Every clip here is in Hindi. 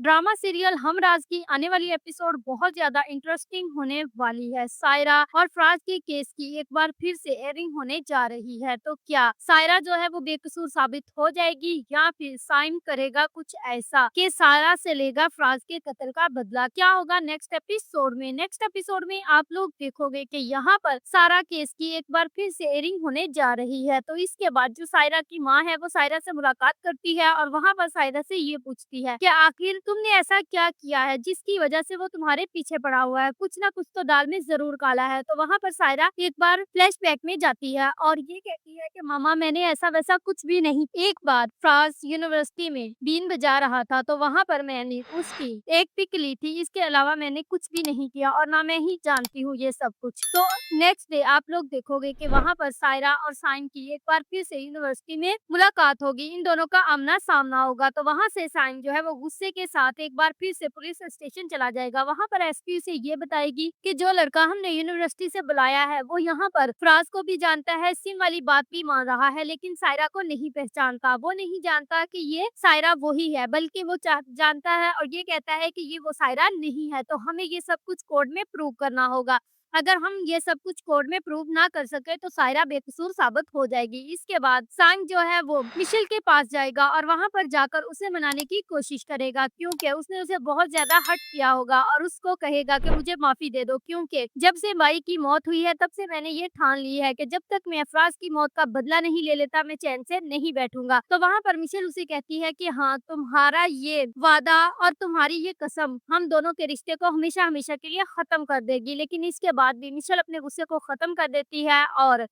ड्रामा सीरियल हम राज की आने वाली एपिसोड बहुत ज्यादा इंटरेस्टिंग होने वाली है। सायरा और फराज के केस की एक बार फिर से एयरिंग होने जा रही है। तो क्या सायरा जो है वो बेकसूर साबित हो जाएगी या फिर साइम करेगा कुछ ऐसा कि सायरा से लेगा फराज के कत्ल का बदला? क्या होगा नेक्स्ट एपिसोड में आप लोग देखोगे कि यहाँ पर सारा केस की एक बार फिर से एयरिंग होने जा रही है। तो इसके बाद जो सायरा की माँ है वो सायरा से मुलाकात करती है और वहाँ पर सायरा से ये पूछती है कि आखिर तुमने ऐसा क्या किया है जिसकी वजह से वो तुम्हारे पीछे पड़ा हुआ है? कुछ ना कुछ तो दाल में ज़रूर काला है। तो वहाँ पर सायरा एक बार फ्लैशबैक में जाती है और ये कहती है कि मामा मैंने ऐसा-वैसा कुछ भी नहीं। एक बार फ्रांस यूनिवर्सिटी में बीन बजा रहा था तो वहाँ पर मैंने उसकी एक पिक ली थी। इसके अलावा मैंने कुछ भी नहीं किया और ना मैं ही जानती हूँ ये सब कुछ। तो नेक्स्ट डे आप लोग देखोगे कि वहाँ पर सायरा और साइम की एक बार फिर से यूनिवर्सिटी में मुलाकात होगी। इन दोनों का आमना-सामना होगा। तो वहाँ से साइम जो है वो गुस्से के साथ एक बार फिर से पुलिस स्टेशन चला जाएगा। वहाँ पर एसपी उसे ये बताएगी कि जो लड़का हमने यूनिवर्सिटी से बुलाया है वो यहाँ पर फराज को भी जानता है, सिम वाली बात भी मान रहा है, लेकिन सायरा को नहीं पहचानता। वो नहीं जानता कि ये सायरा वही है, बल्कि वो जानता है और ये कहता है कि ये वो सायरा नहीं है। तो हमें ये सब कुछ कोर्ट में प्रूव करना होगा। अगर हम ये सब कुछ कोर्ट में प्रूव ना कर सके तो सायरा बेकसूर साबित हो जाएगी। इसके बाद सांग जो है वो मिशेल के पास जाएगा और वहां पर जाकर उसे मनाने की कोशिश करेगा, क्योंकि उसने उसे बहुत ज्यादा हर्ट किया होगा और उसको कहेगा कि मुझे माफी दे दो, क्योंकि जब से माई की मौत हुई है तब से मैंने ये ठान ली है कि जब तक मैं अफराज की मौत का बदला नहीं ले लेता मैं चैन से नहीं बैठूंगा। तो वहां पर मिशेल उसे कहती है कि हाँ, तुम्हारा ये वादा और तुम्हारी ये कसम हम दोनों के रिश्ते को हमेशा हमेशा के लिए खत्म कर देगी। लेकिन इसके बाद भी मिशेल अपने गुस्से को खत्म कर देती है और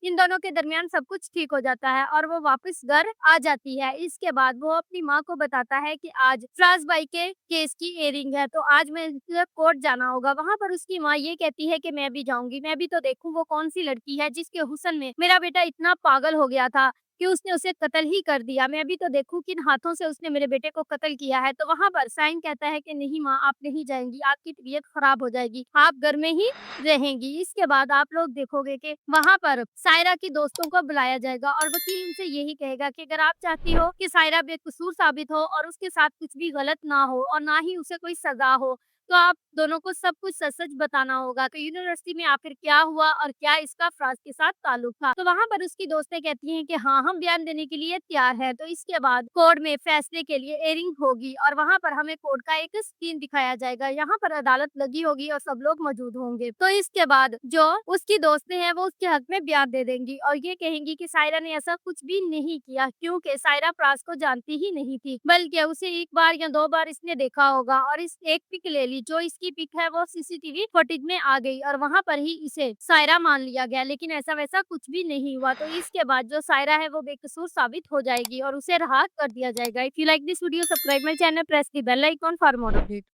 इन दोनों के दरमियान सब कुछ ठीक हो जाता है और वो वापस घर आ जाती है। इसके बाद वो अपनी माँ को बताता है कि आज फराज भाई के केस की एयरिंग है, तो आज मैं कोर्ट जाना होगा। वहाँ पर उसकी माँ ये कहती है कि मैं भी जाऊंगी, मैं भी तो देखूं वो कौन सी लड़की है जिसके हुस्न में मेरा बेटा इतना पागल हो गया था कि उसने उसे कत्ल ही कर दिया। मैं भी तो देखूं किन हाथों से उसने मेरे बेटे को कत्ल किया है। तो वहाँ पर साइन कहता है कि नहीं माँ, आप नहीं जाएंगी, आपकी तबीयत खराब हो जाएगी, आप घर में ही रहेंगी। इसके बाद आप लोग देखोगे कि वहाँ पर सायरा की दोस्तों को बुलाया जाएगा और वकील उनसे यही कहेगा कि अगर आप चाहती हो कि सायरा बेकसूर साबित हो और उसके साथ कुछ भी गलत ना हो और ना ही उसे कोई सजा हो, तो आप दोनों को सब कुछ सच-सच बताना होगा कि यूनिवर्सिटी में आखिर क्या हुआ और क्या इसका फराज के साथ ताल्लुक था। तो वहाँ पर उसकी दोस्तें कहती हैं कि हाँ, हम बयान देने के लिए तैयार हैं। तो इसके बाद कोर्ट में फैसले के लिए एयरिंग होगी और वहाँ पर हमें कोर्ट का एक सीन दिखाया जाएगा। यहाँ पर अदालत लगी होगी और सब लोग मौजूद होंगे। तो इसके बाद जो उसकी दोस्तें हैं वो उसके हक में बयान दे देंगी और ये कहेंगी कि सायरा ने ऐसा कुछ भी नहीं किया, क्योंकि सायरा फराज को जानती ही नहीं थी, बल्कि उसे एक बार या 2 बार इसने देखा होगा और इस एक पिक ले ली। जो इसकी पिक है वो सीसीटीवी फुटेज में आ गई और वहाँ पर ही इसे सायरा मान लिया गया, लेकिन ऐसा-वैसा कुछ भी नहीं हुआ। तो इसके बाद जो सायरा है वो बेकसूर साबित हो जाएगी और उसे रिहा कर दिया जाएगा। If you like this video, subscribe my channel, press the bell icon for more update.